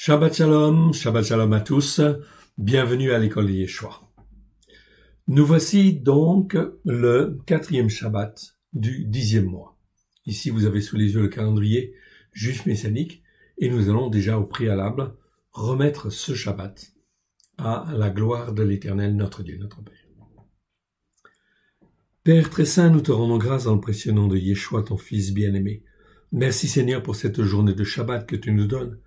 Shabbat Shalom à tous, bienvenue à l'école de Yeshua. Nous voici donc le 4e Shabbat du 10e mois. Ici vous avez sous les yeux le calendrier juif messianique et nous allons déjà au préalable remettre ce Shabbat à la gloire de l'Éternel notre Dieu, notre Père. Père très saint, nous te rendons grâce dans le précieux nom de Yeshua, ton Fils bien-aimé. Merci Seigneur pour cette journée de Shabbat que tu nous donnes,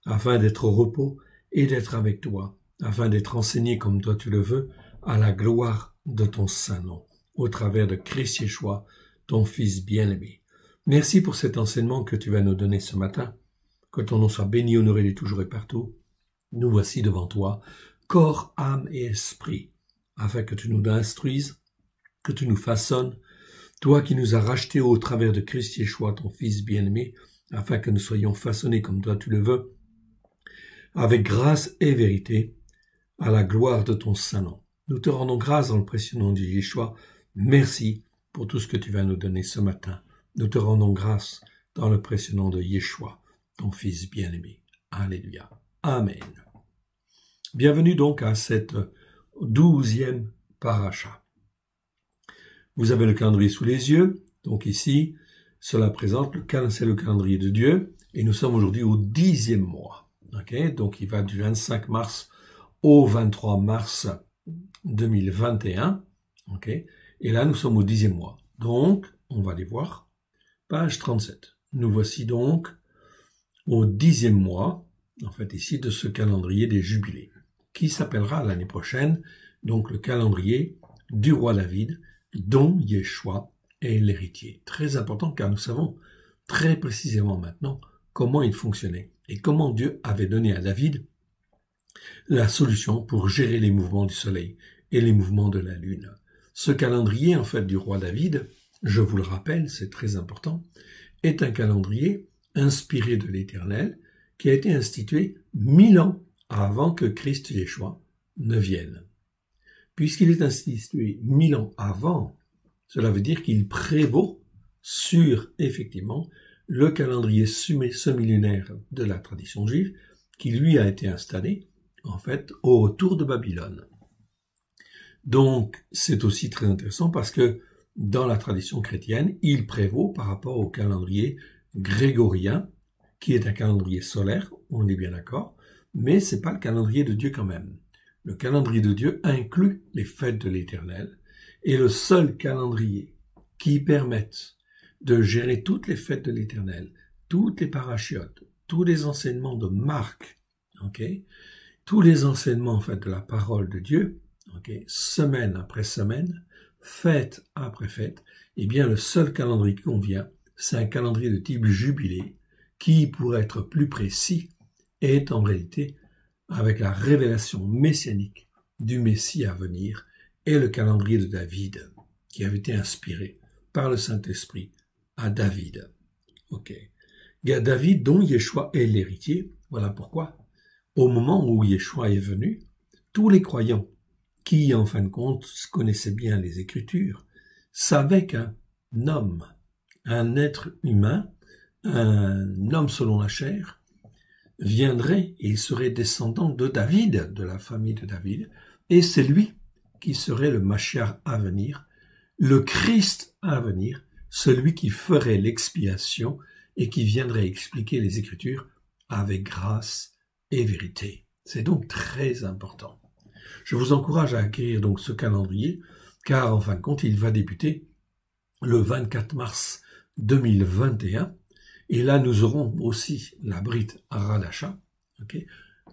afin d'être au repos et d'être avec toi, afin d'être enseigné comme toi tu le veux, à la gloire de ton saint nom, au travers de Christ Yeshua, ton Fils bien-aimé. Merci pour cet enseignement que tu vas nous donner ce matin. Que ton nom soit béni, honoré de toujours et partout. Nous voici devant toi, corps, âme et esprit, afin que tu nous instruises, que tu nous façonnes, toi qui nous as rachetés au travers de Christ Yeshua, ton Fils bien-aimé, afin que nous soyons façonnés comme toi tu le veux, avec grâce et vérité, à la gloire de ton saint nom. Nous te rendons grâce dans le précieux nom de Yeshua. Merci pour tout ce que tu vas nous donner ce matin. Nous te rendons grâce dans le précieux nom de Yeshua, ton Fils bien-aimé. Alléluia. Amen. Bienvenue donc à cette 12e paracha. Vous avez le calendrier sous les yeux. Donc ici, cela présente c'est le calendrier de Dieu. Et nous sommes aujourd'hui au 10e mois. Okay, donc il va du 25 mars au 23 mars 2021. Okay, et là, nous sommes au 10e mois. Donc, on va aller voir. Page 37. Nous voici donc au 10e mois, en fait ici, de ce calendrier des jubilés, qui s'appellera l'année prochaine, donc le calendrier du roi David, dont Yeshua est l'héritier. Très important car nous savons très précisément maintenant comment il fonctionnait et comment Dieu avait donné à David la solution pour gérer les mouvements du soleil et les mouvements de la lune. Ce calendrier, en fait, du roi David, je vous le rappelle, c'est très important, est un calendrier inspiré de l'Éternel qui a été institué 1000 ans avant que Christ Yeshua ne vienne. Puisqu'il est institué 1000 ans avant, cela veut dire qu'il prévaut sur, effectivement, le calendrier semi-lunaire de la tradition juive, qui lui a été installé, en fait, au retour de Babylone. Donc, c'est aussi très intéressant parce que dans la tradition chrétienne, il prévaut par rapport au calendrier grégorien, qui est un calendrier solaire, on est bien d'accord, mais c'est pas le calendrier de Dieu quand même. Le calendrier de Dieu inclut les fêtes de l'Éternel, et le seul calendrier qui permette de gérer toutes les fêtes de l'Éternel, toutes les parachiotes, tous les enseignements de Marc, tous les enseignements en fait de la parole de Dieu, semaine après semaine, fête après fête, eh bien le seul calendrier qui convient, c'est un calendrier de type jubilé, qui, pour être plus précis, est en réalité avec la révélation messianique du Messie à venir et le calendrier de David, qui avait été inspiré par le Saint-Esprit à David. David, dont Yeshua est l'héritier, voilà pourquoi, au moment où Yeshua est venu, tous les croyants qui, en fin de compte, connaissaient bien les Écritures, savaient qu'un homme, un être humain, un homme selon la chair, viendrait et il serait descendant de David, de la famille de David, et c'est lui qui serait le Mashiach à venir, le Christ à venir, celui qui ferait l'expiation et qui viendrait expliquer les Écritures avec grâce et vérité. C'est donc très important. Je vous encourage à acquérir donc ce calendrier, car en fin de compte, il va débuter le 24 mars 2021, et là nous aurons aussi la Brit Hadasha,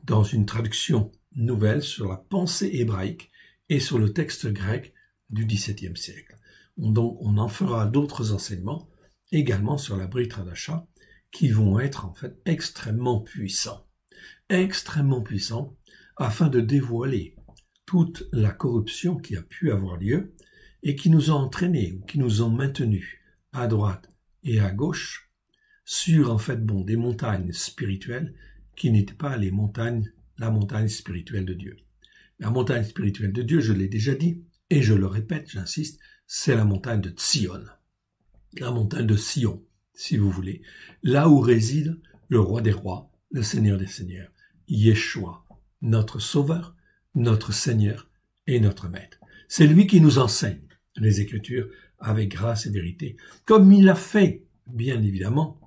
dans une traduction nouvelle sur la pensée hébraïque et sur le texte grec du XVIIe siècle. On en fera d'autres enseignements également sur la Brit Hadasha qui vont être en fait extrêmement puissants afin de dévoiler toute la corruption qui a pu avoir lieu et qui nous a entraînés ou qui nous ont maintenus à droite et à gauche sur en fait des montagnes spirituelles qui n'étaient pas la montagne spirituelle de Dieu. La montagne spirituelle de Dieu, je l'ai déjà dit, et je le répète, j'insiste, c'est la montagne de Sion. La montagne de Sion, si vous voulez. Là où réside le roi des rois, le Seigneur des seigneurs. Yeshua, notre Sauveur, notre Seigneur et notre Maître. C'est lui qui nous enseigne les Écritures avec grâce et vérité, comme il l'a fait, bien évidemment,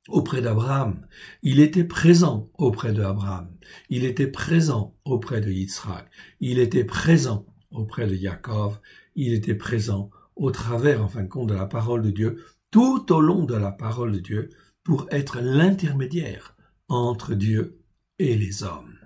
auprès d'Abraham. Il était présent auprès d'Abraham. Il était présent auprès de Yitzhak. Il était présent auprès de Jacob. Il était présent au travers, en fin de compte, de la parole de Dieu, tout au long de la parole de Dieu, pour être l'intermédiaire entre Dieu et les hommes.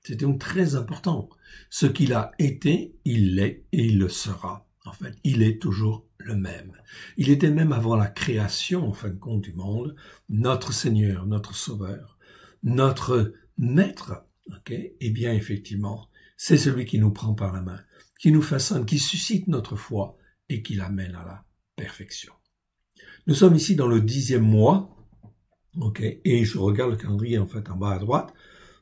C'est donc très important. Ce qu'il a été, il l'est et il le sera. En fait, il est toujours le même. Il était même avant la création, en fin de compte, du monde, notre Seigneur, notre Sauveur, notre Maître. Eh bien, effectivement, c'est celui qui nous prend par la main, qui nous façonne, qui suscite notre foi et qui l'amène à la perfection. Nous sommes ici dans le 10e mois, et je regarde le calendrier en fait en bas à droite.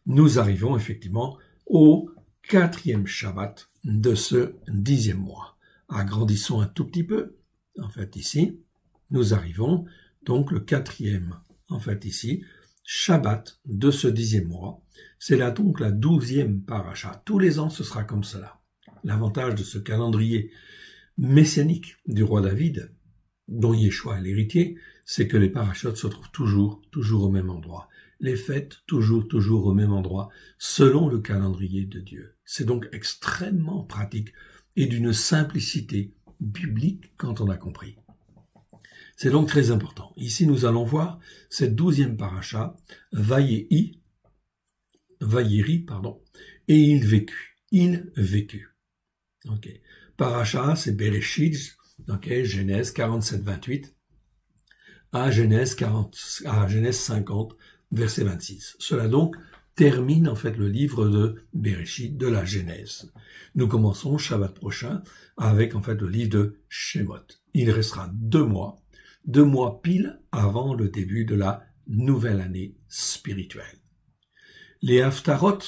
Nous arrivons effectivement au 4e Shabbat de ce 10e mois. Agrandissons un tout petit peu. En fait, ici, nous arrivons donc le 4e, en fait, ici, Shabbat de ce 10e mois. C'est là donc la 12e paracha. Tous les ans, ce sera comme cela. L'avantage de ce calendrier messianique du roi David, dont Yeshua est l'héritier, c'est que les parachutes se trouvent toujours au même endroit. Les fêtes, toujours au même endroit, selon le calendrier de Dieu. C'est donc extrêmement pratique et d'une simplicité biblique quand on a compris. C'est donc très important. Ici, nous allons voir cette 12e paracha, Vayeri, et il vécut. Paracha, c'est Bereshit, Genèse 47-28, à Genèse 50, verset 26. Cela donc termine en fait le livre de Bereshit, de la Genèse. Nous commençons Shabbat prochain avec en fait le livre de Shemot. Il restera 2 mois pile avant le début de la nouvelle année spirituelle. Les Haftarot,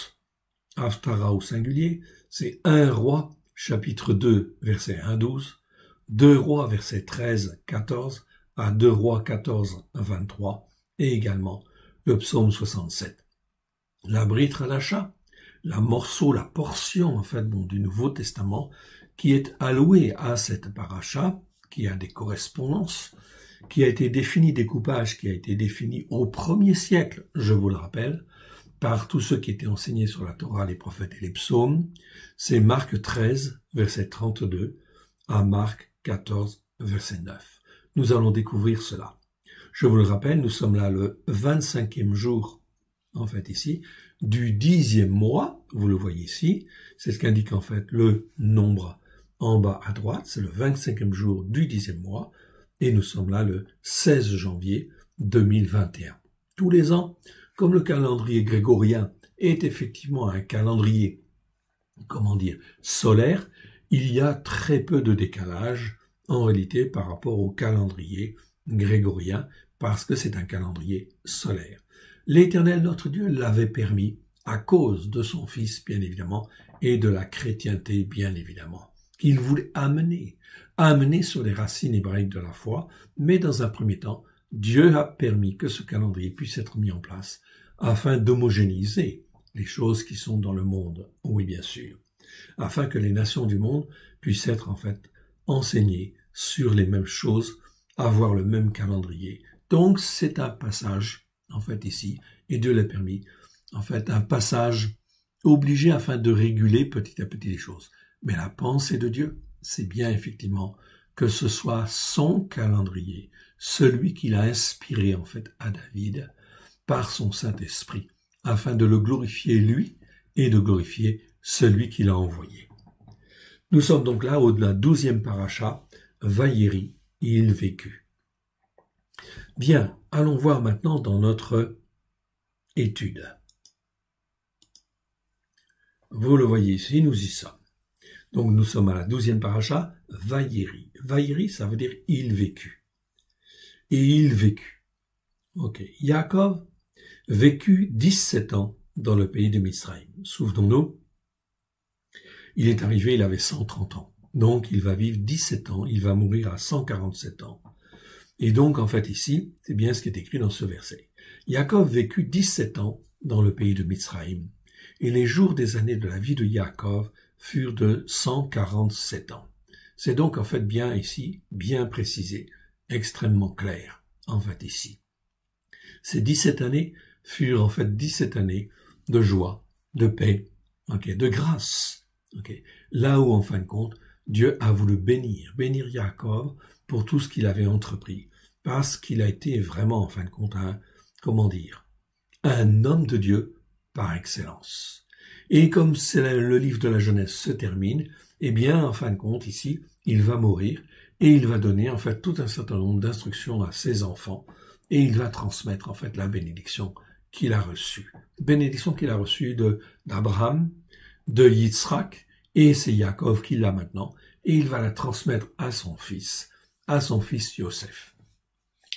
Haftara au singulier, c'est 1 Roi, chapitre 2, verset 1-12, 2 Rois, verset 13-14, à 2 Rois 14-23, et également le psaume 67. La Brit Hadacha, la portion en fait du Nouveau Testament, qui est allouée à cette paracha, qui a des correspondances, qui a été défini, découpage qui a été défini au 1er siècle, je vous le rappelle, par tous ceux qui étaient enseignés sur la Torah, les prophètes et les psaumes. C'est Marc 13, verset 32, à Marc 14, verset 9. Nous allons découvrir cela. Je vous le rappelle, nous sommes là le 25e jour, en fait ici, du 10e mois, vous le voyez ici, c'est ce qu'indique en fait le nombre en bas à droite, c'est le 25e jour du 10e mois, et nous sommes là le 16 janvier 2021. Tous les ans, comme le calendrier grégorien est effectivement un calendrier, solaire, il y a très peu de décalage en réalité par rapport au calendrier grégorien, parce que c'est un calendrier solaire. L'Éternel notre Dieu l'avait permis à cause de son Fils, bien évidemment, et de la chrétienté, bien évidemment, qu'il voulait amener sur les racines hébraïques de la foi, mais dans un premier temps, Dieu a permis que ce calendrier puisse être mis en place afin d'homogénéiser les choses qui sont dans le monde, oui bien sûr, afin que les nations du monde puissent être en fait enseignées sur les mêmes choses, avoir le même calendrier. Donc c'est un passage, en fait ici, et Dieu l'a permis, en fait un passage obligé afin de réguler petit à petit les choses. Mais la pensée de Dieu, c'est bien effectivement que ce soit son calendrier, celui qu'il a inspiré en fait à David par son Saint-Esprit, afin de le glorifier lui et de glorifier celui qu'il a envoyé. Nous sommes donc là au de la 12e paracha, Vayeri, il vécut. Bien, allons voir maintenant dans notre étude. Vous le voyez ici, nous y sommes. Donc nous sommes à la 12e paracha, Vayeri. Vayeri, ça veut dire il vécut. Et il vécut. Jacob vécut 17 ans dans le pays de Misraïm. Souvenons-nous, il est arrivé, il avait 130 ans. Donc il va vivre 17 ans, il va mourir à 147 ans. Et donc en fait ici, c'est bien ce qui est écrit dans ce verset. Jacob vécut 17 ans dans le pays de Mitzraïm. Et les jours des années de la vie de Yaakov furent de 147 ans. C'est donc en fait bien ici, bien précisé, extrêmement clair, en fait ici. Ces 17 années furent en fait 17 années de joie, de paix, de grâce. Là où en fin de compte, Dieu a voulu bénir Yaakov pour tout ce qu'il avait entrepris, parce qu'il a été vraiment en fin de compte un homme de Dieu par excellence. Et comme le livre de la Genèse se termine, eh bien, en fin de compte, ici, il va mourir et il va donner, en fait, tout un certain nombre d'instructions à ses enfants et il va transmettre, en fait, la bénédiction qu'il a reçue. Bénédiction qu'il a reçue d'Abraham, de Yitzhak, et c'est Yaakov qui l'a maintenant, et il va la transmettre à son fils Yosef,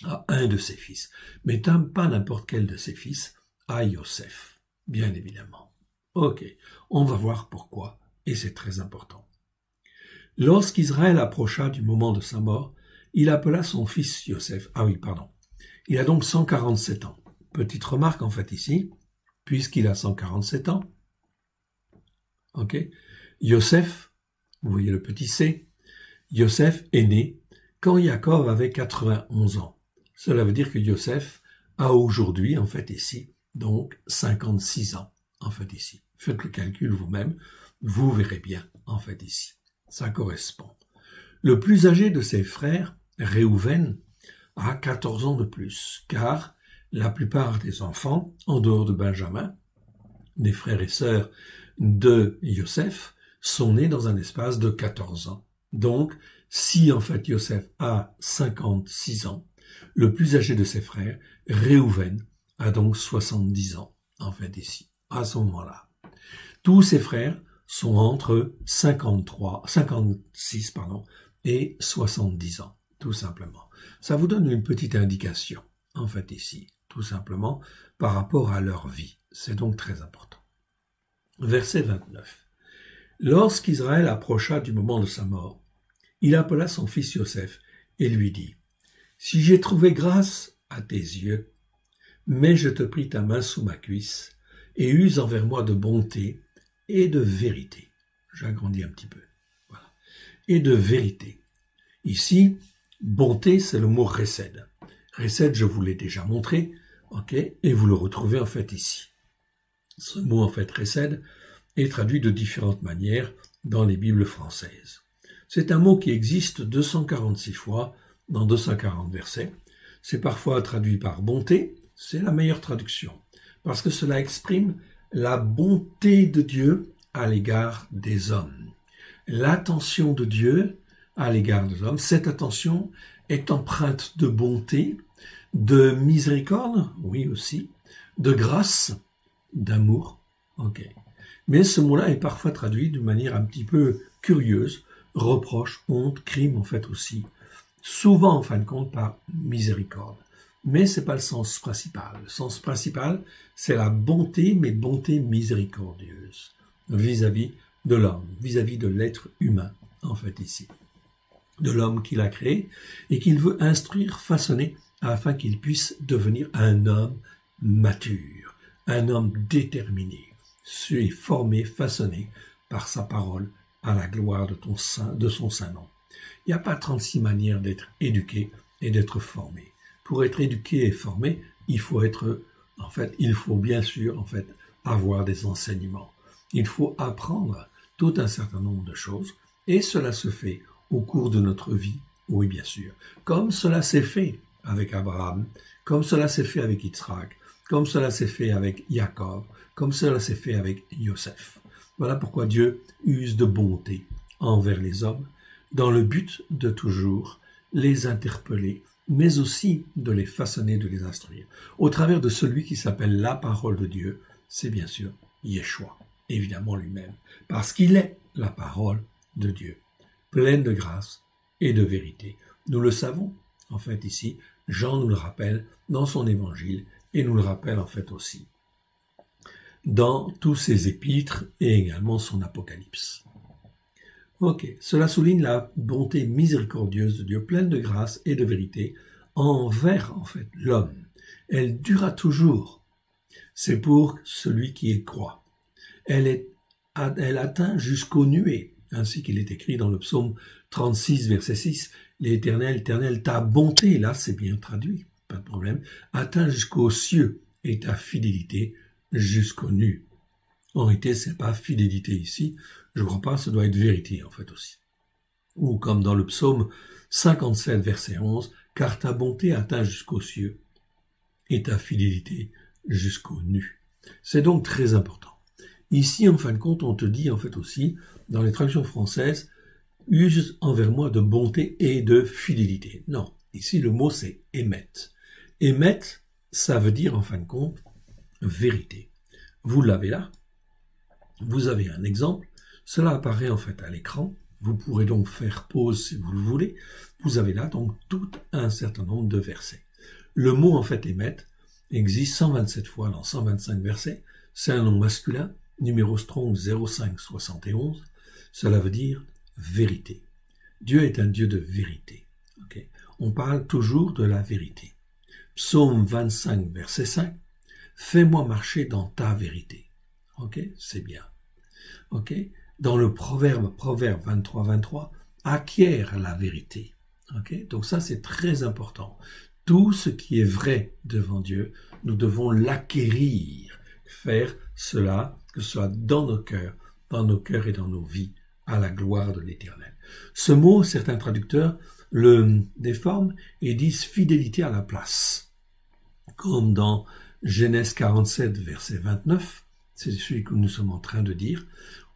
à un de ses fils. Mais pas n'importe quel de ses fils, à Yosef, bien évidemment. Ok, on va voir pourquoi, et c'est très important. Lorsqu'Israël approcha du moment de sa mort, il appela son fils Yosef. Il a donc 147 ans. Petite remarque en fait ici, puisqu'il a 147 ans. Yosef, vous voyez le petit C, Yosef est né quand Yaakov avait 91 ans. Cela veut dire que Yosef a aujourd'hui, en fait ici, donc 56 ans, en fait ici. Faites le calcul vous-même, vous verrez bien, en fait ici. Ça correspond. Le plus âgé de ses frères, Réhouven, a 14 ans de plus, car la plupart des enfants, en dehors de Benjamin, des frères et sœurs de Yosef, sont nés dans un espace de 14 ans. Donc, si en fait Yosef a 56 ans, le plus âgé de ses frères, Réhouven, a donc 70 ans, en fait ici, à ce moment-là. Tous ses frères sont entre 56 et 70 ans, tout simplement. Ça vous donne une petite indication, en fait ici, tout simplement, par rapport à leur vie. C'est donc très important. Verset 29. Lorsqu'Israël approcha du moment de sa mort, il appela son fils Yosef et lui dit, « Si j'ai trouvé grâce à tes yeux, mets je te prie ta main sous ma cuisse et use envers moi de bonté et de vérité. » J'agrandis un petit peu. Voilà. Et de vérité. Ici, bonté, c'est le mot chesed. Chesed, je vous l'ai déjà montré, et vous le retrouvez en fait ici. Ce mot, en fait, chesed, est traduit de différentes manières dans les Bibles françaises. C'est un mot qui existe 246 fois dans 240 versets. C'est parfois traduit par bonté, c'est la meilleure traduction, parce que cela exprime la bonté de Dieu à l'égard des hommes. L'attention de Dieu à l'égard des hommes, cette attention est empreinte de bonté, de miséricorde, oui aussi, de grâce, d'amour, Mais ce mot-là est parfois traduit d'une manière un petit peu curieuse, reproche, honte, crime en fait aussi, souvent en fin de compte par miséricorde. Mais c'est pas le sens principal. Le sens principal, c'est la bonté, mais bonté miséricordieuse, vis-à-vis de l'homme, vis-à-vis de l'être humain, en fait ici. De l'homme qu'il a créé et qu'il veut instruire, façonner, afin qu'il puisse devenir un homme mature, un homme déterminé, formé, façonné par sa parole à la gloire de son saint nom. Il n'y a pas 36 manières d'être éduqué et d'être formé. Pour être éduqué et formé, il faut bien sûr avoir des enseignements. Il faut apprendre tout un certain nombre de choses et cela se fait au cours de notre vie, oui bien sûr, comme cela s'est fait avec Abraham, comme cela s'est fait avec Yitzhak, comme cela s'est fait avec Yaakov, comme cela s'est fait avec Yosef. Voilà pourquoi Dieu use de bonté envers les hommes, dans le but de toujours les interpeller, mais aussi de les façonner, de les instruire, au travers de celui qui s'appelle la parole de Dieu, c'est bien sûr Yeshua, évidemment lui-même, parce qu'il est la parole de Dieu, pleine de grâce et de vérité. Nous le savons, en fait, ici, Jean nous le rappelle dans son évangile, et nous le rappelle, en fait, aussi dans tous ses épîtres et également son apocalypse. Cela souligne la bonté miséricordieuse de Dieu, pleine de grâce et de vérité, envers, en fait, l'homme. Elle durera toujours. C'est pour celui qui y croit. Elle atteint jusqu'aux nuées, ainsi qu'il est écrit dans le psaume 36, verset 6. L'Éternel, Éternel, ta bonté, là c'est bien traduit, pas de problème, atteint jusqu'aux cieux et ta fidélité jusqu'aux nues. En réalité, c'est pas fidélité ici, je crois pas, ça doit être vérité en fait aussi. Ou comme dans le psaume 57, verset 11, car ta bonté atteint jusqu'aux cieux et ta fidélité jusqu'aux nues. C'est donc très important. Ici, en fin de compte, on te dit en fait aussi, dans les traductions françaises, use envers moi de bonté et de fidélité. Non, ici le mot c'est émet. Émet, ça veut dire en fin de compte vérité. Vous l'avez là. Vous avez un exemple. Cela apparaît en fait à l'écran. Vous pourrez donc faire pause si vous le voulez. Vous avez là donc tout un certain nombre de versets. Le mot en fait émet existe 127 fois dans 125 versets. C'est un nom masculin, numéro Strong 0571. Cela veut dire vérité. Dieu est un Dieu de vérité. Okay. On parle toujours de la vérité. Psaume 25, verset 5. Fais-moi marcher dans ta vérité. Ok, c'est bien. Ok. Dans le proverbe 23, 23, acquiert la vérité. Ok. Donc ça, c'est très important. Tout ce qui est vrai devant Dieu, nous devons l'acquérir. Faire cela, que ce soit dans nos cœurs et dans nos vies, à la gloire de l'Éternel. Ce mot, certains traducteurs le déforment et disent fidélité à la place. Comme dans Genèse 47, verset 29, c'est celui que nous sommes en train de dire,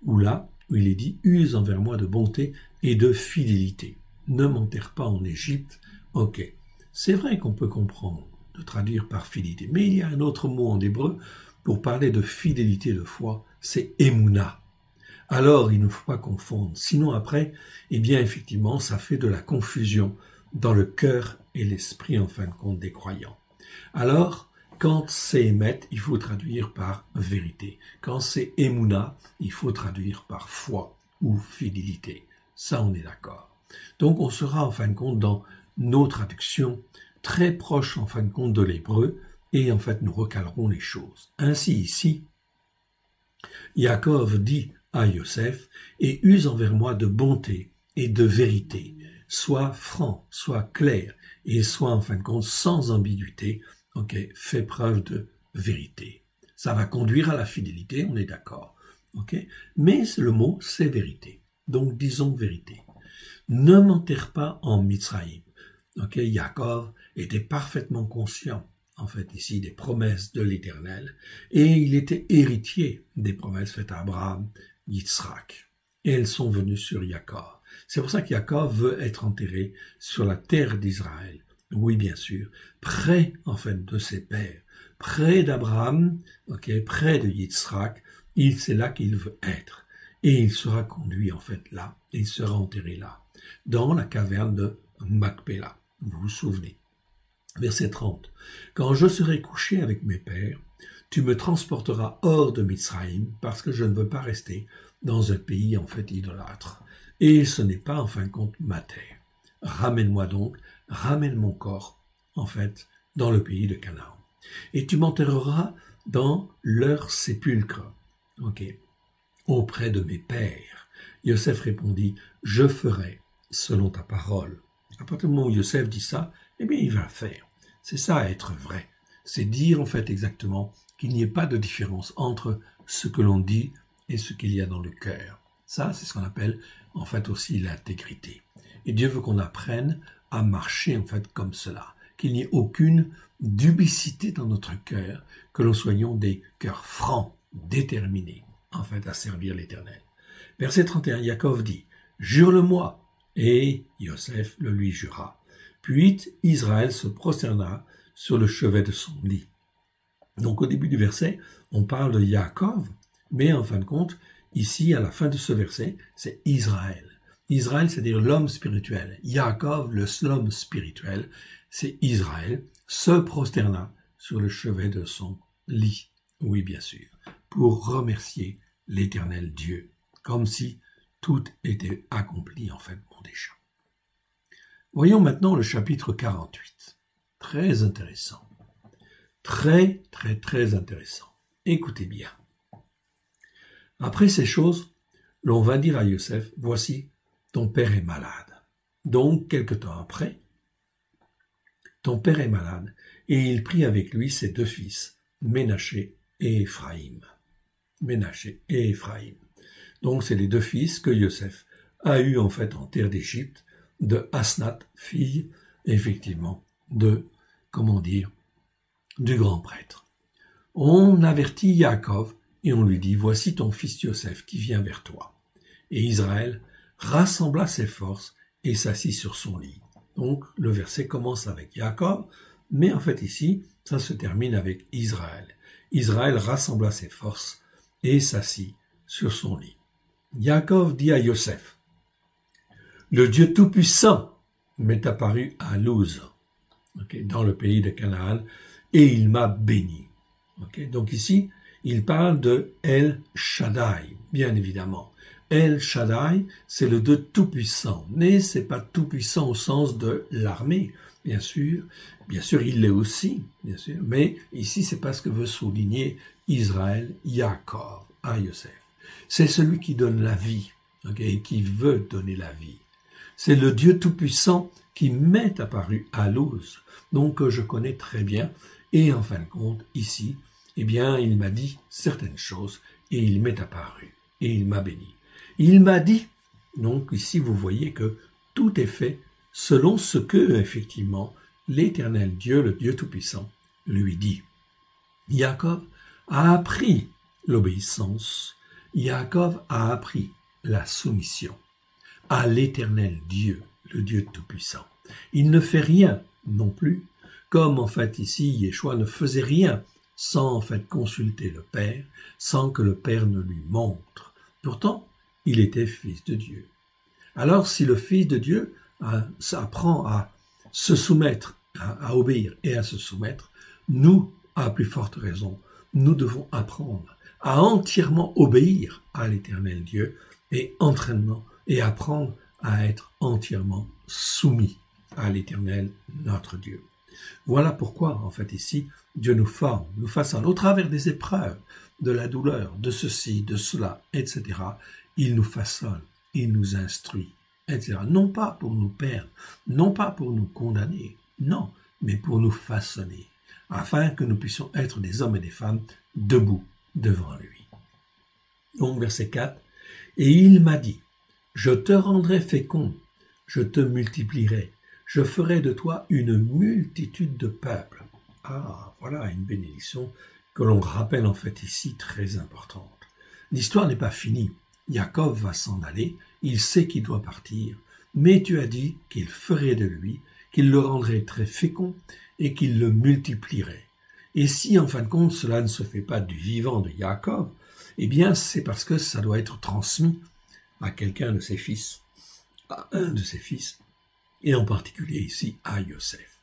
où il est dit « Use envers moi de bonté et de fidélité. Ne m'enterre pas en Égypte. » Ok, c'est vrai qu'on peut comprendre, de traduire par fidélité, mais il y a un autre mot en hébreu pour parler de fidélité de foi, c'est « émouna ». Alors, il ne faut pas confondre. Sinon, après, eh bien, effectivement, ça fait de la confusion dans le cœur et l'esprit, en fin de compte, des croyants. Alors, quand c'est émet, il faut traduire par vérité. Quand c'est émouna, il faut traduire par foi ou fidélité. Ça, on est d'accord. Donc, on sera, en fin de compte, dans nos traductions très proches, en fin de compte, de l'hébreu, et en fait, nous recalerons les choses. Ainsi, ici, Yaakov dit à Yosef, et use envers moi de bonté et de vérité. Sois franc, sois clair, et sois en fin de compte sans ambiguïté. Ok, fais preuve de vérité. Ça va conduire à la fidélité, on est d'accord. Ok, mais le mot, c'est vérité. Donc, disons vérité. Ne m'enterre pas en Mitzraïm. Ok, Yaakov était parfaitement conscient, en fait, ici, des promesses de l'Éternel, et il était héritier des promesses faites à Abraham, Yitzhak, et elles sont venues sur Yaakov. C'est pour ça que Yaakov veut être enterré sur la terre d'Israël. Oui, bien sûr, près, en fait, de ses pères, près d'Abraham, ok, près de Yitzhak, c'est là qu'il veut être. Et il sera conduit, en fait, là, et il sera enterré là, dans la caverne de Macpéla. Vous vous souvenez. Verset 30. Quand je serai couché avec mes pères, tu me transporteras hors de Mitzraïm, parce que je ne veux pas rester dans un pays, en fait, idolâtre. Et ce n'est pas, en fin de compte, ma terre. Ramène-moi donc, ramène mon corps, en fait, dans le pays de Canaan. Et tu m'enterreras dans leur sépulcre, ok, auprès de mes pères. Yosef répondit, je ferai selon ta parole. À partir du moment où Yosef dit ça, eh bien, il va le faire. C'est ça, être vrai. C'est dire, en fait, exactement qu'il n'y ait pas de différence entre ce que l'on dit et ce qu'il y a dans le cœur. Ça, c'est ce qu'on appelle, en fait, aussi l'intégrité. Et Dieu veut qu'on apprenne à marcher, en fait, comme cela. Qu'il n'y ait aucune dubicité dans notre cœur, que nous soyons des cœurs francs, déterminés, en fait, à servir l'Éternel. Verset 31, Yaakov dit, « Jure-le-moi » et Yosef le lui jura. Puis Israël se prosterna sur le chevet de son lit. Donc au début du verset, on parle de Yaakov, mais en fin de compte, ici, à la fin de ce verset, c'est Israël. Israël, c'est-à-dire l'homme spirituel. Yaakov, l'homme spirituel, c'est Israël, se prosterna sur le chevet de son lit. Oui, bien sûr, pour remercier l'Éternel Dieu, comme si tout était accompli, en fait, bon déjà. Voyons maintenant le chapitre 48. Très intéressant. Très, très, très intéressant. Écoutez bien. Après ces choses, l'on va dire à Yosef, voici, ton père est malade. Donc, quelque temps après, ton père est malade, et il prit avec lui ses 2 fils, Ménaché et Éphraïm. Ménaché et Éphraïm. Donc, c'est les 2 fils que Yosef a eus en fait en terre d'Égypte, de Asnath, fille, effectivement, de, du grand prêtre. On avertit Yaakov et on lui dit, voici ton fils Yosef qui vient vers toi. Et Israël rassembla ses forces et s'assit sur son lit. Donc, le verset commence avec Yaakov, mais en fait ici, ça se termine avec Israël. Israël rassembla ses forces et s'assit sur son lit. Yaakov dit à Yosef, le Dieu Tout-Puissant m'est apparu à Luz, dans le pays de Canaan, et il m'a béni. Donc ici, il parle de El Shaddai, bien évidemment. El Shaddai, c'est le Dieu Tout-Puissant, mais c'est pas Tout-Puissant au sens de l'armée, bien sûr. Bien sûr, il l'est aussi, bien sûr, mais ici, c'est pas ce que veut souligner Israël, Yaakov, à Yosef. C'est celui qui donne la vie, et qui veut donner la vie. C'est le Dieu Tout-Puissant qui m'est apparu à Luz, donc que je connais très bien, et en fin de compte, ici, eh bien, il m'a dit certaines choses, et il m'est apparu, et il m'a béni. Il m'a dit, donc ici vous voyez que tout est fait selon ce que, effectivement, l'Éternel Dieu, le Dieu Tout-Puissant, lui dit. Yaakov a appris l'obéissance, Yaakov a appris la soumission à l'Éternel Dieu, le Dieu Tout-Puissant. Il ne fait rien non plus, comme en fait ici Yeshua ne faisait rien sans en fait consulter le Père, sans que le Père ne lui montre. Pourtant, il était fils de Dieu. Alors si le fils de Dieu apprend à se soumettre, à obéir et à se soumettre, nous, à plus forte raison, nous devons apprendre à entièrement obéir à l'Éternel Dieu et apprendre à être entièrement soumis à l'Éternel notre Dieu. Voilà pourquoi, en fait, ici, Dieu nous forme, nous façonne au travers des épreuves, de la douleur, de ceci, de cela, etc. Il nous façonne, il nous instruit, etc. Non pas pour nous perdre, non pas pour nous condamner, non, mais pour nous façonner, afin que nous puissions être des hommes et des femmes debout devant lui. Donc, verset 4, « Et il m'a dit, je te rendrai fécond, je te multiplierai, je ferai de toi une multitude de peuples. » Ah, voilà une bénédiction que l'on rappelle en fait ici très importante. L'histoire n'est pas finie. Yaakov va s'en aller, il sait qu'il doit partir, mais tu as dit qu'il ferait de lui, qu'il le rendrait très fécond et qu'il le multiplierait. Et si en fin de compte cela ne se fait pas du vivant de Yaakov, eh bien c'est parce que ça doit être transmis à quelqu'un de ses fils, à un de ses fils, et en particulier ici à Yosef.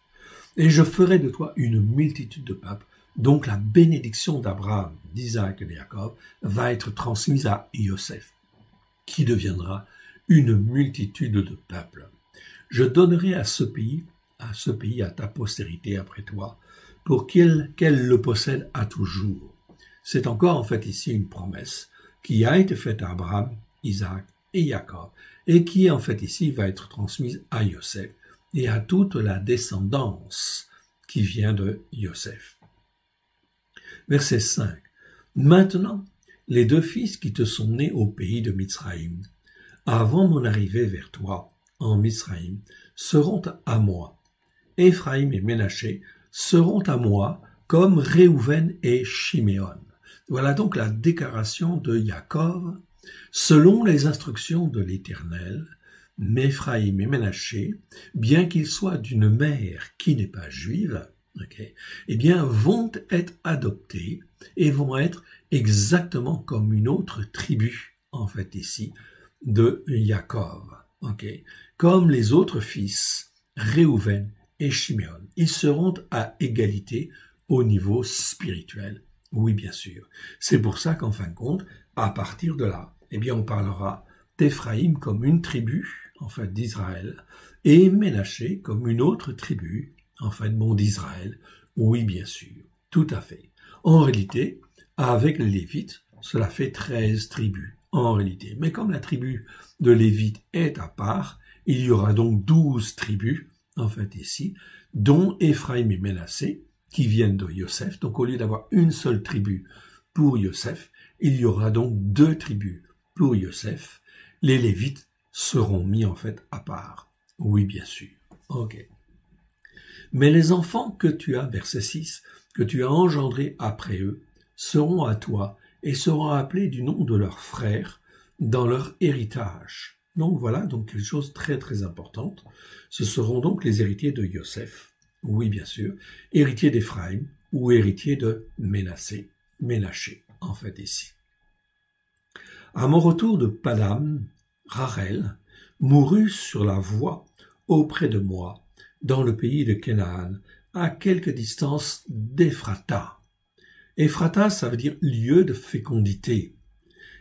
Et je ferai de toi une multitude de peuples. Donc la bénédiction d'Abraham, d'Isaac et de Jacob va être transmise à Yosef, qui deviendra une multitude de peuples. Je donnerai à ce pays, à ta postérité après toi, pour qu'elle le possède à toujours. C'est encore en fait ici une promesse qui a été faite à Abraham, Isaac et Jacob, et qui en fait ici va être transmise à Yosef et à toute la descendance qui vient de Yosef. Verset 5. Maintenant, les 2 fils qui te sont nés au pays de Mitsraïm, avant mon arrivée vers toi en Mitsraïm, seront à moi. Éphraïm et Ménaché seront à moi comme Réhouven et Shiméon. Voilà donc la déclaration de Yaakov, selon les instructions de l'Éternel. Éphraïm et Ménaché, bien qu'ils soient d'une mère qui n'est pas juive, eh bien, vont être adoptés et vont être exactement comme une autre tribu, en fait, ici, de Yaakov. Comme les autres fils, Réhouven et Shiméon. Ils seront à égalité au niveau spirituel. Oui, bien sûr. C'est pour ça qu'en fin de compte, à partir de là, eh bien, on parlera d'Éphraïm comme une tribu, en fait, d'Israël, et Ménaché comme une autre tribu, en fait, d'Israël. Oui, bien sûr. Tout à fait. En réalité, avec les Lévites, cela fait 13 tribus, en réalité. Mais comme la tribu de Lévite est à part, il y aura donc 12 tribus, en fait ici, dont Éphraïm et Ménassé, qui viennent de Yosef. Donc au lieu d'avoir une seule tribu pour Yosef, il y aura donc 2 tribus pour Yosef. Les Lévites seront mis en fait à part. Oui, bien sûr. Ok. Mais les enfants que tu as, verset 6, que tu as engendrés après eux, seront à toi et seront appelés du nom de leurs frères dans leur héritage. Donc voilà, donc quelque chose de très très importante. Ce seront donc les héritiers de Yosef, oui bien sûr, héritiers d'Éphraïm ou héritiers de Ménassé, Ménaché, en fait ici. À mon retour de Padam, Rachel mourut sur la voie auprès de moi, dans le pays de Canaan, à quelque distance d'Éphrata. Éphrata, ça veut dire lieu de fécondité.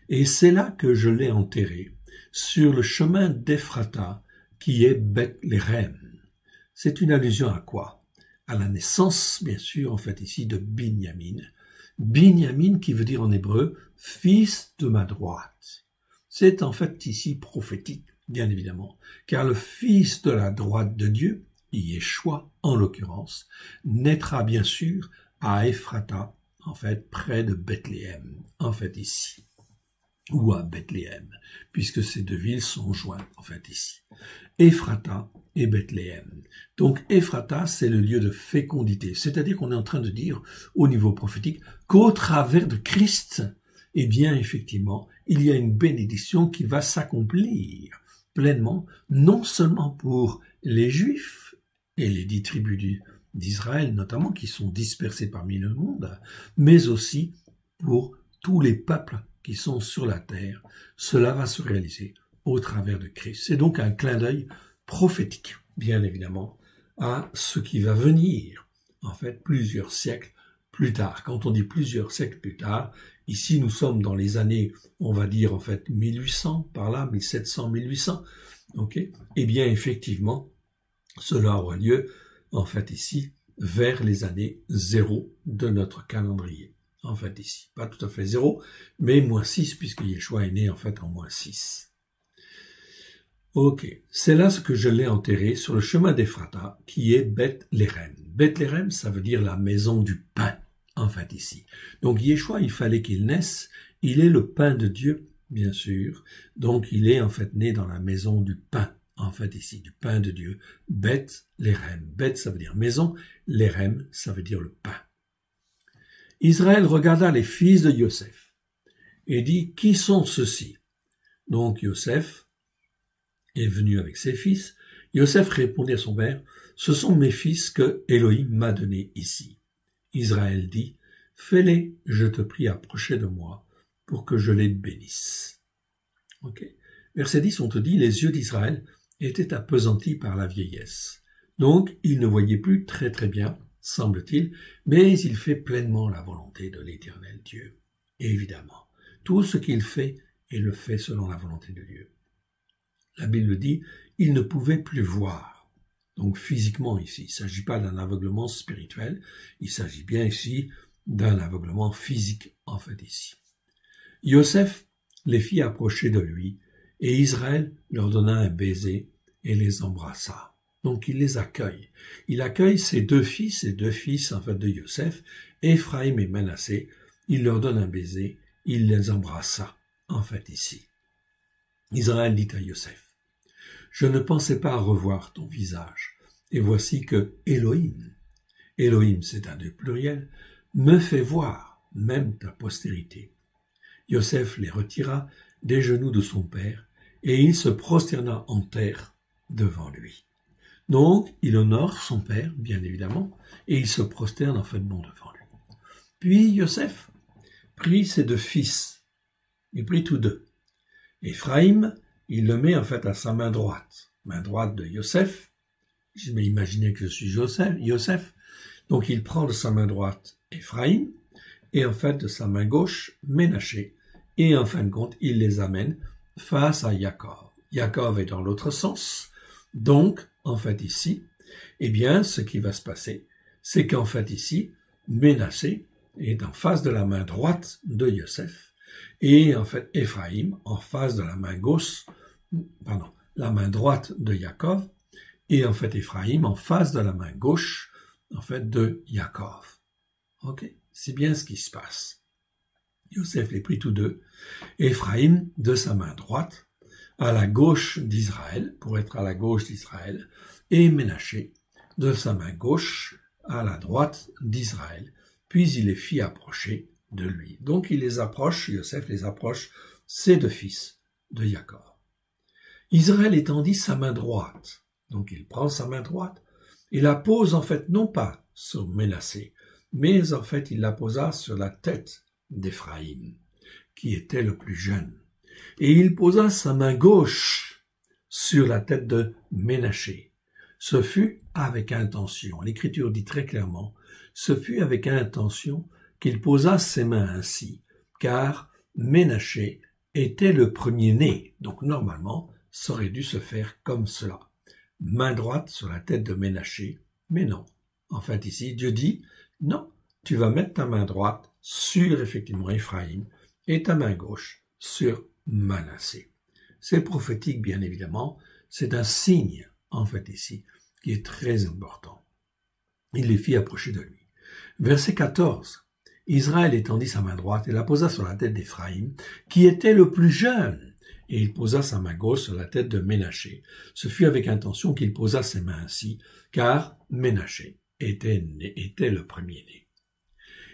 Et c'est là que je l'ai enterré, sur le chemin d'Éphrata, qui est Bethléem. C'est une allusion à quoi? À la naissance, bien sûr, en fait ici, de Binyamin. Binyamin qui veut dire en hébreu « fils de ma droite ». C'est en fait ici prophétique, bien évidemment, car le fils de la droite de Dieu, Yeshua en l'occurrence, naîtra bien sûr à Éphrata, en fait près de Bethléem, en fait ici, ou à Bethléem, puisque ces deux villes sont jointes, en fait ici. Éphrata et Bethléem. Donc Éphrata, c'est le lieu de fécondité, c'est-à-dire qu'on est en train de dire au niveau prophétique qu'au travers de Christ, eh bien effectivement, il y a une bénédiction qui va s'accomplir pleinement, non seulement pour les Juifs et les 10 tribus d'Israël notamment, qui sont dispersés parmi le monde, mais aussi pour tous les peuples qui sont sur la terre. Cela va se réaliser au travers de Christ. C'est donc un clin d'œil prophétique, bien évidemment, à ce qui va venir, en fait, plusieurs siècles plus tard. Quand on dit plusieurs siècles plus tard, ici nous sommes dans les années, on va dire en fait 1800, par là, 1700, 1800, ok? Eh bien, effectivement, cela aura lieu, en fait, ici, vers les années 0 de notre calendrier. En fait, ici. Pas tout à fait 0, mais -6, puisque Yeshua est né, en fait, en -6. Ok. C'est là ce que je l'ai enterré sur le chemin d'Éphrata, qui est Bethléem. Bethléem, ça veut dire la maison du pain, en fait, ici. Donc, Yeshua, il fallait qu'il naisse. Il est le pain de Dieu, bien sûr. Donc, il est, en fait, né dans la maison du pain. En fait, ici, du pain de Dieu, Bethléem. Beth, ça veut dire maison, Lérem, ça veut dire le pain. Israël regarda les fils de Yosef et dit, qui sont ceux-ci? Donc, Yosef est venu avec ses fils. Yosef répondit à son père, ce sont mes fils que Elohim m'a donnés ici. Israël dit, fais-les, je te prie, approcher de moi pour que je les bénisse. Ok. Verset 10, on te dit, les yeux d'Israël étaient appesantis par la vieillesse. Donc, il ne voyait plus très très bien, semble-t-il, mais il fait pleinement la volonté de l'Éternel Dieu. Et évidemment, tout ce qu'il fait, il le fait selon la volonté de Dieu. La Bible dit, il ne pouvait plus voir. Donc physiquement ici, il ne s'agit pas d'un aveuglement spirituel, il s'agit bien ici d'un aveuglement physique, en fait ici. Yosef les fit approcher de lui, et Israël leur donna un baiser et les embrassa. Donc il les accueille. Il accueille ses deux fils en fait de Yosef, Éphraïm et Manassé. Il leur donne un baiser, il les embrassa, en fait ici. Israël dit à Yosef, je ne pensais pas revoir ton visage, et voici que Elohim c'est un Dieu pluriel, me fait voir même ta postérité. Yosef les retira des genoux de son père, et il se prosterna en terre devant lui. Donc, il honore son père, bien évidemment, et il se prosterne en fait devant lui. Puis Yosef prit ses deux fils, il prit tous deux. Éphraïm, il le met en fait à sa main droite de Yosef. Je vais imaginer que je suis Yosef. Donc il prend de sa main droite Éphraïm, et en fait de sa main gauche Ménaché, et en fin de compte, il les amène face à Yaakov. Yaakov est dans l'autre sens. Donc, en fait ici, eh bien, ce qui va se passer, c'est qu'en fait ici, Ménassé est en face de la main droite de Yosef, et en fait Éphraïm en face de la main gauche, la main droite de Yaakov, et en fait Éphraïm en face de la main gauche, en fait, de Yaakov. Ok, c'est bien ce qui se passe. Yosef les prit tous deux, Éphraïm de sa main droite, à la gauche d'Israël, pour être à la gauche d'Israël, et Ménaché de sa main gauche à la droite d'Israël, puis il les fit approcher de lui. Donc il les approche, Yosef les approche, ses deux fils de Yaakov. Israël étendit sa main droite, donc il prend sa main droite, et la pose en fait non pas sur Ménassé, mais en fait il la posa sur la tête d'Éphraïm, qui était le plus jeune. Et il posa sa main gauche sur la tête de Ménaché. Ce fut avec intention, l'Écriture dit très clairement, ce fut avec intention qu'il posa ses mains ainsi, car Ménaché était le premier-né, donc normalement, ça aurait dû se faire comme cela. Main droite sur la tête de Ménaché, mais non. En fait, ici, Dieu dit, non, tu vas mettre ta main droite sur, effectivement, Éphraïm, et ta main gauche sur Manassé. C'est prophétique, bien évidemment, c'est un signe, en fait, ici, qui est très important. Il les fit approcher de lui. Verset 14. Israël étendit sa main droite et la posa sur la tête d'Éphraïm, qui était le plus jeune, et il posa sa main gauche sur la tête de Ménaché. Ce fut avec intention qu'il posa ses mains ainsi, car Ménaché était le premier-né.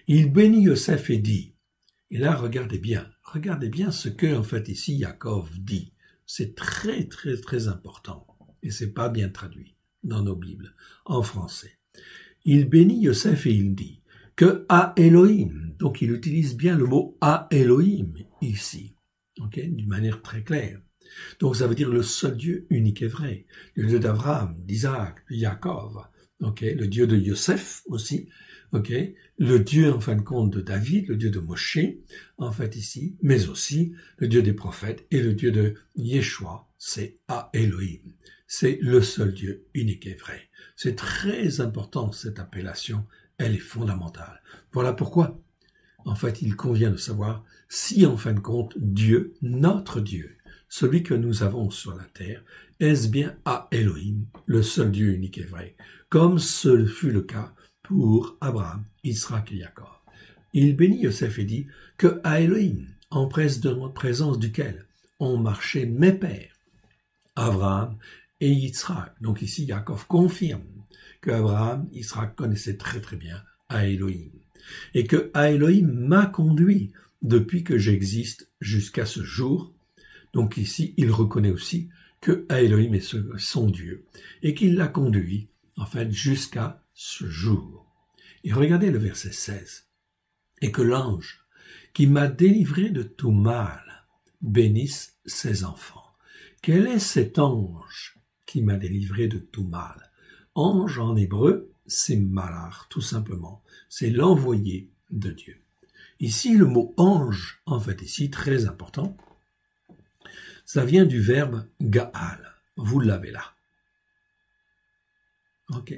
Il bénit Yosef et dit, et là, regardez bien ce que, en fait, ici, Yaakov dit. C'est très, très, très important. Et c'est pas bien traduit dans nos Bibles, en français. Il bénit Yosef et il dit que à Elohim, donc il utilise bien le mot à Elohim ici, ok, d'une manière très claire. Donc ça veut dire le seul Dieu unique et vrai, le Dieu d'Abraham, d'Isaac, de Yaakov, ok, le Dieu de Yosef aussi, ok, le Dieu en fin de compte de David, le Dieu de Moshe, en fait ici, mais aussi le Dieu des prophètes et le Dieu de Yeshua, c'est à Elohim. C'est le seul Dieu unique et vrai. C'est très important cette appellation, elle est fondamentale. Voilà pourquoi, en fait, il convient de savoir si en fin de compte Dieu, notre Dieu, celui que nous avons sur la terre, est-ce bien à Elohim, le seul Dieu unique et vrai, comme ce fut le cas pour Abraham, Israël et Jacob. Il bénit Yosef et dit que à Elohim, en présence duquel ont marché mes pères, Abraham et Yitzhak. Donc ici, Yaakov confirme que Abraham, Yitzhak connaissaient très très bien à Elohim. Et que à Elohim m'a conduit depuis que j'existe jusqu'à ce jour. Donc ici, il reconnaît aussi que à Elohim est son Dieu. Et qu'il l'a conduit, en fait, jusqu'à ce jour. Et regardez le verset 16. Et que l'ange qui m'a délivré de tout mal bénisse ses enfants. Quel est cet ange qui m'a délivré de tout mal? Ange en hébreu, c'est malach, tout simplement. C'est l'envoyé de Dieu. Ici, le mot ange, en fait, ici, très important, ça vient du verbe gaal. Vous l'avez là. Ok.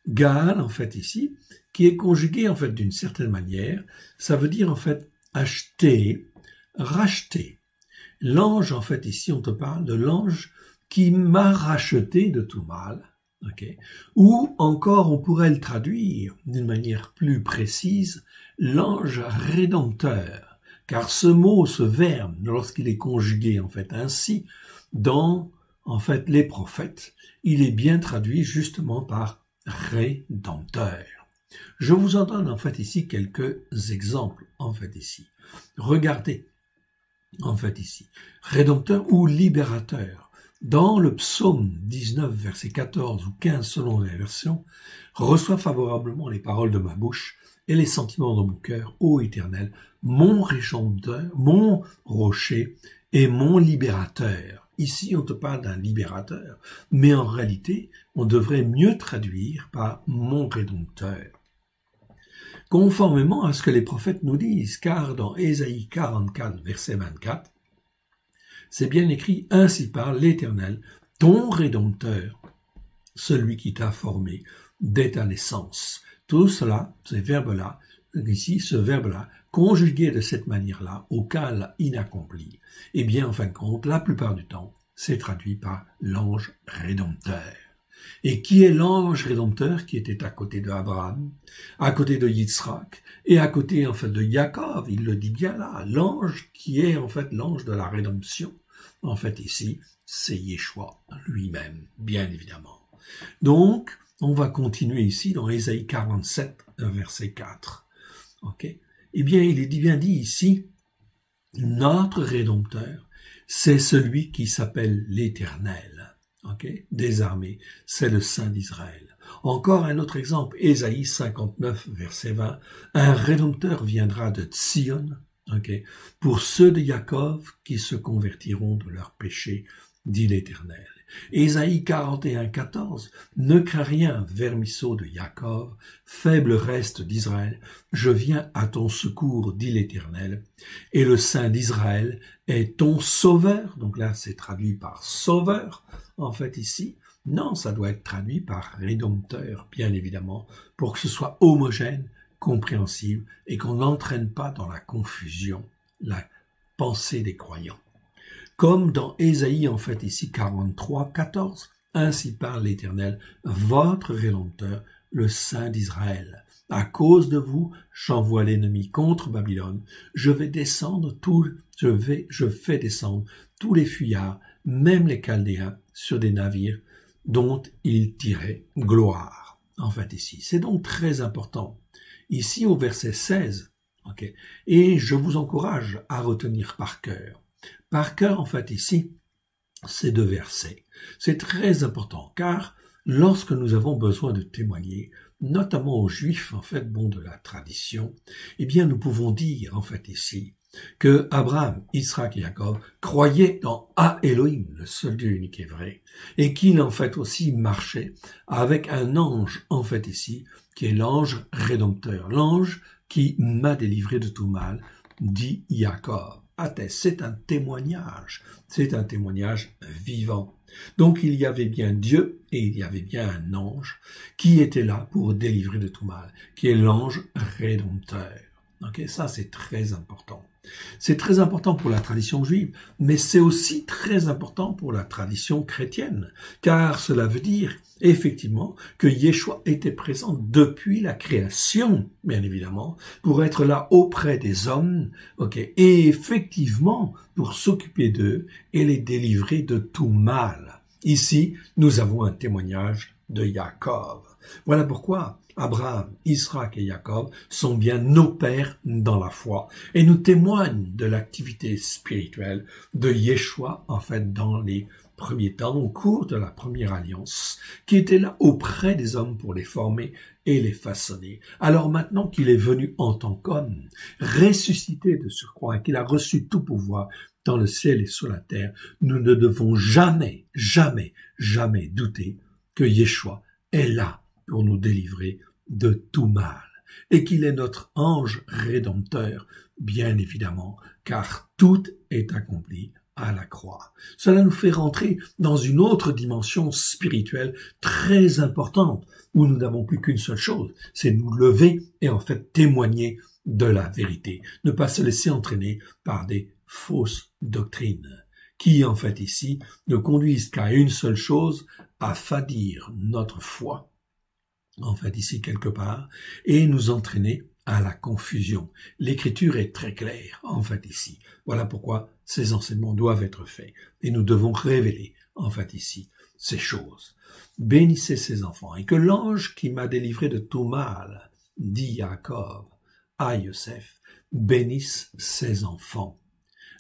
Gaal, en fait, ici, qui est conjugué, en fait, d'une certaine manière, ça veut dire, en fait, acheter, racheter. L'ange, en fait, ici, on te parle de l'ange qui m'a racheté de tout mal. Okay. Ou encore, on pourrait le traduire d'une manière plus précise, l'ange rédempteur. Car ce mot, ce verbe, lorsqu'il est conjugué, en fait, ainsi, dans, en fait, les prophètes, il est bien traduit justement par rédempteur. Je vous en donne, en fait, ici quelques exemples, en fait, ici. Regardez, en fait, ici, rédempteur ou libérateur. Dans le psaume 19, verset 14 ou 15 selon les versions, reçois favorablement les paroles de ma bouche et les sentiments de mon cœur, ô Éternel, mon rédempteur, mon rocher et mon libérateur. Ici, on te parle d'un libérateur, mais en réalité, on devrait mieux traduire par mon rédempteur. Conformément à ce que les prophètes nous disent, car dans Ésaïe 44, verset 24, c'est bien écrit, ainsi parle l'Éternel, ton Rédempteur, celui qui t'a formé dès ta naissance. Tout cela, ces verbes-là, ici, ce verbe-là, conjugué de cette manière-là, au cas inaccompli, eh bien, en fin de compte, la plupart du temps, c'est traduit par l'ange rédempteur. Et qui est l'ange rédempteur qui était à côté de Abraham, à côté de Yitzhak, et à côté, en fait, de Yaakov, il le dit bien là, l'ange qui est, en fait, l'ange de la rédemption. En fait, ici, c'est Yeshua lui-même, bien évidemment. Donc, on va continuer ici dans Ésaïe 47, verset 4. Ok? Eh bien, il est bien dit ici, notre Rédempteur, c'est celui qui s'appelle l'Éternel, des armées, c'est le Saint d'Israël. Encore un autre exemple, Ésaïe 59, verset 20, un Rédempteur viendra de Sion, pour ceux de Jacob qui se convertiront de leurs péchés, dit l'Éternel. Ésaïe 41, 14, ne crains rien, vermisseau de Jacob, faible reste d'Israël, je viens à ton secours, dit l'Éternel, et le Saint d'Israël est ton sauveur. Donc là, c'est traduit par sauveur, en fait, ici. Non, ça doit être traduit par rédempteur, bien évidemment, pour que ce soit homogène, compréhensible, et qu'on n'entraîne pas dans la confusion la pensée des croyants. Comme dans Ésaïe, en fait, ici, 43, 14. Ainsi parle l'Éternel, votre Rédempteur, le Saint d'Israël. À cause de vous, j'envoie l'ennemi contre Babylone. Je fais descendre tous les fuyards, même les Chaldéens, sur des navires dont ils tiraient gloire. En fait, ici. C'est donc très important. Ici, au verset 16, et je vous encourage à retenir par cœur. Par cœur, en fait, ici, ces deux versets. C'est très important, car lorsque nous avons besoin de témoigner, notamment aux Juifs, en fait, de la tradition, eh bien, nous pouvons dire, en fait, ici, que Abraham, Israël et Jacob croyaient dans Elohim, le seul Dieu unique et vrai, et qu'il, en fait, aussi marchait avec un ange, en fait, ici, qui est l'ange rédempteur, l'ange qui m'a délivré de tout mal, dit Jacob. C'est un témoignage vivant. Donc il y avait bien Dieu et il y avait bien un ange qui était là pour délivrer de tout mal, qui est l'ange rédempteur. Ça c'est très important. C'est très important pour la tradition juive, mais c'est aussi très important pour la tradition chrétienne, car cela veut dire effectivement que Yeshua était présent depuis la création, bien évidemment, pour être là auprès des hommes, et effectivement pour s'occuper d'eux et les délivrer de tout mal. Ici, nous avons un témoignage de Jacob. Voilà pourquoi Abraham, Israël et Jacob sont bien nos pères dans la foi et nous témoignent de l'activité spirituelle de Yeshua, en fait, dans les premiers temps, au cours de la première alliance, qui était là auprès des hommes pour les former et les façonner. Alors maintenant qu'il est venu en tant qu'homme, ressuscité de surcroît et qu'il a reçu tout pouvoir dans le ciel et sur la terre, nous ne devons jamais, jamais, jamais douter que Yeshua est là pour nous délivrer de tout mal, et qu'il est notre ange rédempteur, bien évidemment, car tout est accompli à la croix. Cela nous fait rentrer dans une autre dimension spirituelle très importante, où nous n'avons plus qu'une seule chose, c'est nous lever et en fait témoigner de la vérité, ne pas se laisser entraîner par des fausses doctrines, qui en fait ici ne conduisent qu'à une seule chose, à fadir notre foi, en fait ici quelque part, et nous entraîner à la confusion. L'écriture est très claire, en fait ici. Voilà pourquoi ces enseignements doivent être faits, et nous devons révéler, en fait ici, ces choses. Bénissez ces enfants, et que l'ange qui m'a délivré de tout mal, dit Jacob à Yosef, bénisse ses enfants.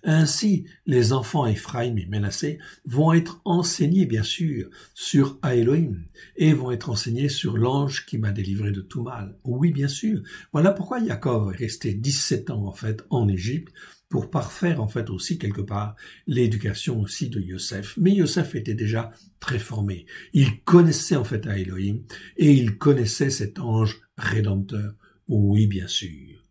Ainsi, les enfants Ephraïm et Ménassé vont être enseignés, bien sûr, sur Elohim et vont être enseignés sur l'ange qui m'a délivré de tout mal. Oui, bien sûr. Voilà pourquoi Jacob est resté 17 ans, en fait, en Égypte pour parfaire, en fait, aussi, quelque part, l'éducation aussi de Yosef. Mais Yosef était déjà très formé. Il connaissait, en fait, Elohim et il connaissait cet ange rédempteur. Oui, bien sûr.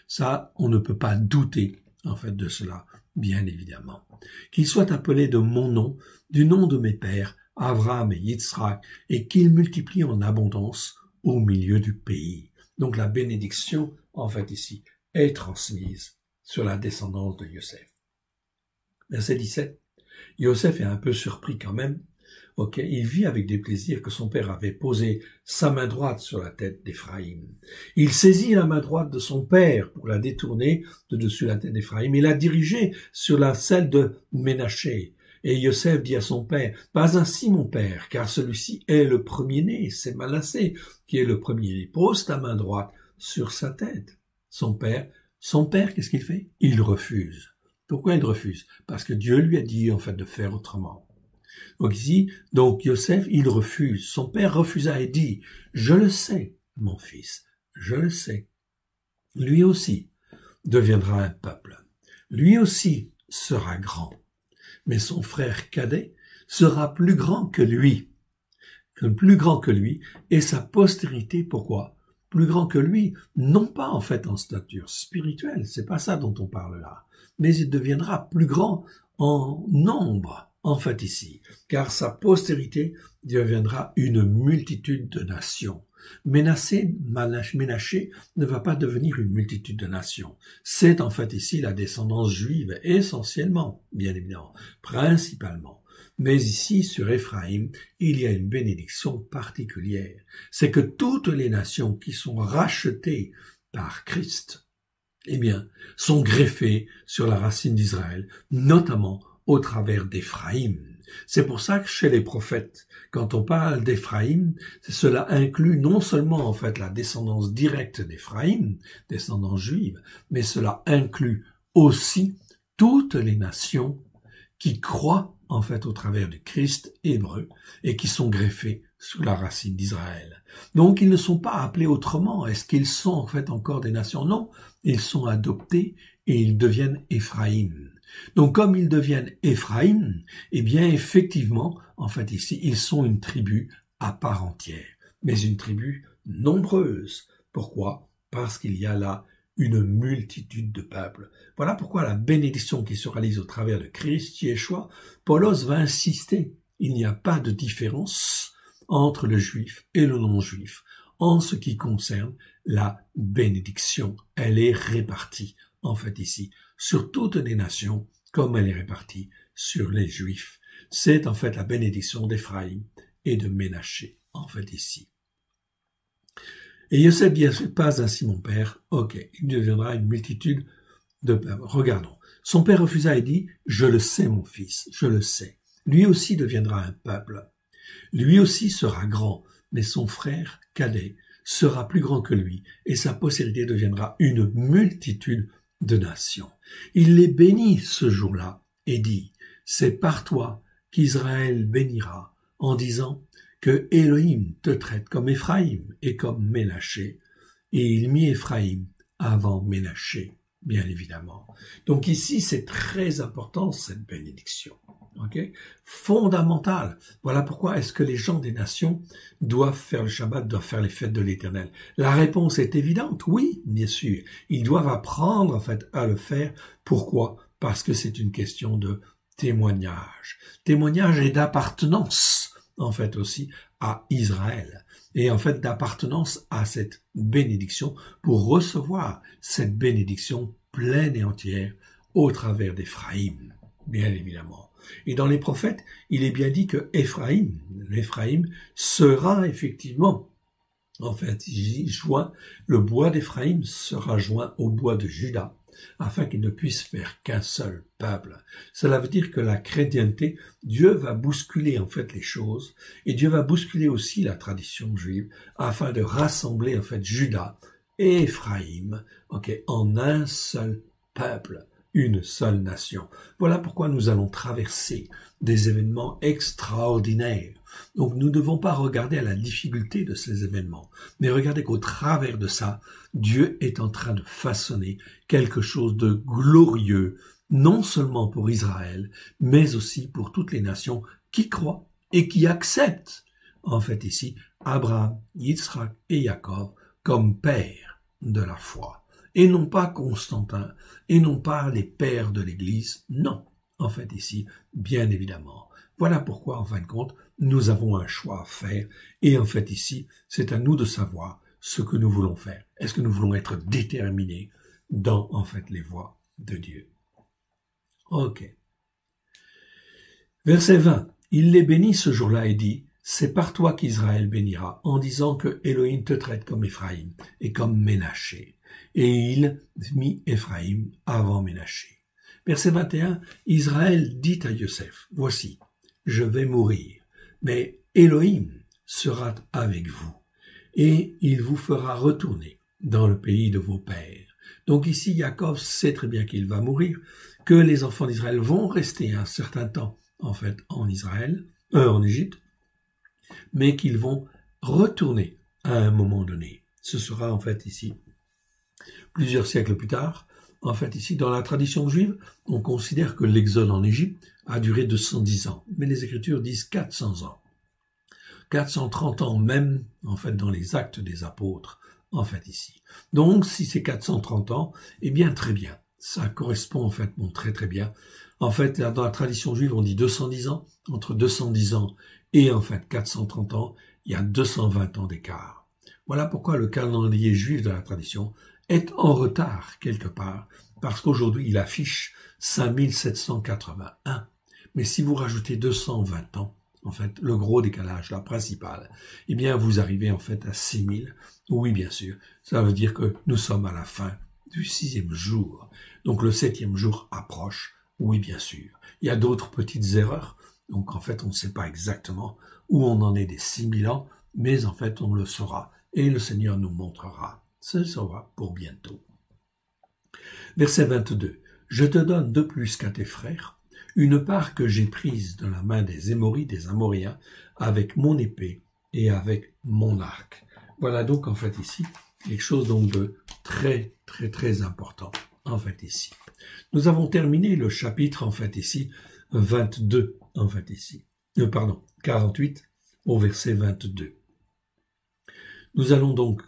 Ça, on ne peut pas douter en fait de cela, bien évidemment. Qu'il soit appelé de mon nom, du nom de mes pères, Abraham et Yitzhak, et qu'il multiplie en abondance au milieu du pays. Donc la bénédiction, en fait ici, est transmise sur la descendance de Yosef. Verset 17. Yosef est un peu surpris quand même. Il vit avec des plaisirs que son père avait posé sa main droite sur la tête d'Éphraïm. Il saisit la main droite de son père pour la détourner de dessus la tête d'Éphraïm et la diriger sur celle de Ménaché. Et Yosef dit à son père, « Pas ainsi, mon père, car celui-ci est le premier-né, c'est Manassé qui est le premier-né. Pose ta main droite sur sa tête. » Son père, qu'est-ce qu'il fait? Il refuse. Pourquoi il refuse? Parce que Dieu lui a dit, en fait, de faire autrement. Donc ici, Yosef, il refuse. Son père refusa et dit, « Je le sais, mon fils, je le sais. Lui aussi deviendra un peuple. Lui aussi sera grand. Mais son frère cadet sera plus grand que lui. Et sa postérité, pourquoi? Plus grand que lui, non pas en fait en stature spirituelle, c'est pas ça dont on parle là, mais il deviendra plus grand en nombre, en fait ici, car sa postérité deviendra une multitude de nations. Ménaché ne va pas devenir une multitude de nations. C'est en fait ici la descendance juive, essentiellement, bien évidemment, principalement. Mais ici, sur Éphraïm, il y a une bénédiction particulière. C'est que toutes les nations qui sont rachetées par Christ, sont greffées sur la racine d'Israël, notamment au travers d'Éphraïm. C'est pour ça que chez les prophètes, quand on parle d'Éphraïm, cela inclut non seulement en fait la descendance directe d'Éphraïm, descendance juive, mais cela inclut aussi toutes les nations qui croient en fait au travers du Christ hébreu et qui sont greffés sous la racine d'Israël. Donc ils ne sont pas appelés autrement. Est-ce qu'ils sont en fait encore des nations? Non, ils sont adoptés et ils deviennent Éphraïm. Donc comme ils deviennent Éphraïm, effectivement, en fait ici, ils sont une tribu à part entière, mais une tribu nombreuse. Pourquoi? Parce qu'il y a là une multitude de peuples. Voilà pourquoi la bénédiction qui se réalise au travers de Christ, Yeshua, Paulos va insister. Il n'y a pas de différence entre le juif et le non-juif en ce qui concerne la bénédiction. Elle est répartie, en fait ici, sur toutes les nations, comme elle est répartie sur les Juifs. C'est en fait la bénédiction d'Éphraïm et de Ménaché, en fait ici. Et Yosef dit, pas ainsi mon père, il deviendra une multitude de peuples. Regardons. Son père refusa et dit, je le sais mon fils, je le sais. Lui aussi deviendra un peuple. Lui aussi sera grand, mais son frère cadet sera plus grand que lui, et sa postérité deviendra une multitude de nations. Il les bénit ce jour-là et dit, c'est par toi qu'Israël bénira, en disant que Élohim te traite comme Éphraïm et comme Ménaché, et il mit Éphraïm avant Ménaché, bien évidemment. Donc ici, c'est très important, cette bénédiction. Fondamentale. Voilà pourquoi est-ce que les gens des nations doivent faire le Shabbat, doivent faire les fêtes de l'Éternel. La réponse est évidente, oui, bien sûr. Ils doivent apprendre en fait à le faire. Pourquoi? Parce que c'est une question de témoignage. Témoignage et d'appartenance, en fait aussi, à Israël. Et en fait d'appartenance à cette bénédiction pour recevoir cette bénédiction pleine et entière au travers d'Éphraïm, bien évidemment. Et dans les prophètes, il est bien dit que l'Éphraïm sera effectivement, en fait, le bois d'Éphraïm sera joint au bois de Juda, afin qu'il ne puisse faire qu'un seul peuple. Cela veut dire que la chrétienté, Dieu va bousculer en fait les choses, et Dieu va bousculer aussi la tradition juive, afin de rassembler en fait Juda et Éphraïm, en un seul peuple. Une seule nation. Voilà pourquoi nous allons traverser des événements extraordinaires. Donc nous ne devons pas regarder à la difficulté de ces événements, mais regarder qu'au travers de ça, Dieu est en train de façonner quelque chose de glorieux, non seulement pour Israël, mais aussi pour toutes les nations qui croient et qui acceptent, en fait ici, Abraham, Yitzhak et Jacob comme pères de la foi. Et non pas Constantin, et non pas les pères de l'Église, non, en fait ici, bien évidemment. Voilà pourquoi, en fin de compte, nous avons un choix à faire. Et en fait ici, c'est à nous de savoir ce que nous voulons faire. Est-ce que nous voulons être déterminés dans en fait les voies de Dieu? Ok. Verset 20. Il les bénit ce jour-là et dit, c'est par toi qu'Israël bénira, en disant que Elohim te traite comme Éphraïm et comme Ménaché. Et il mit Éphraïm avant Ménaché. Verset 21. Israël dit à Yosef, voici, je vais mourir, mais Elohim sera avec vous, et il vous fera retourner dans le pays de vos pères. Donc ici, Yaakov sait très bien qu'il va mourir, que les enfants d'Israël vont rester un certain temps, en fait, en Égypte, mais qu'ils vont retourner à un moment donné. Ce sera, en fait, ici, plusieurs siècles plus tard. En fait, ici, dans la tradition juive, on considère que l'exode en Égypte a duré 210 ans, mais les Écritures disent 400 ans. 430 ans même, en fait, dans les actes des apôtres, en fait, ici. Donc, si c'est 430 ans, eh bien, très bien. Ça correspond, en fait, très, très bien. En fait, dans la tradition juive, on dit 210 ans. Entre 210 ans et, en fait, 430 ans, il y a 220 ans d'écart. Voilà pourquoi le calendrier juif de la tradition est en retard, quelque part, parce qu'aujourd'hui, il affiche 5781. Mais si vous rajoutez 220 ans, en fait, le gros décalage, la principale, eh bien, vous arrivez en fait à 6000. Oui, bien sûr. Ça veut dire que nous sommes à la fin du 6e jour. Donc, le 7e jour approche. Oui, bien sûr. Il y a d'autres petites erreurs. Donc, en fait, on ne sait pas exactement où on en est des 6000 ans, mais en fait, on le saura. Et le Seigneur nous montrera. Ce sera pour bientôt. Verset 22. Je te donne de plus qu'à tes frères une part que j'ai prise de la main des Émorites, des Amoréens, avec mon épée et avec mon arc. Voilà donc en fait ici quelque chose donc de très très très important en fait ici. Nous avons terminé le chapitre en fait ici 22 en fait ici. 48 au verset 22. Nous allons donc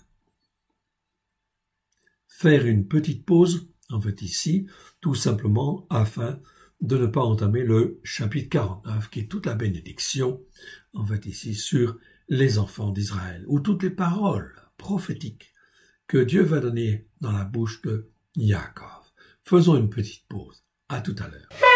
faire une petite pause en fait ici, tout simplement afin de ne pas entamer le chapitre 49, qui est toute la bénédiction, en fait ici, sur les enfants d'Israël, ou toutes les paroles prophétiques que Dieu va donner dans la bouche de Yaakov. Faisons une petite pause. À tout à l'heure.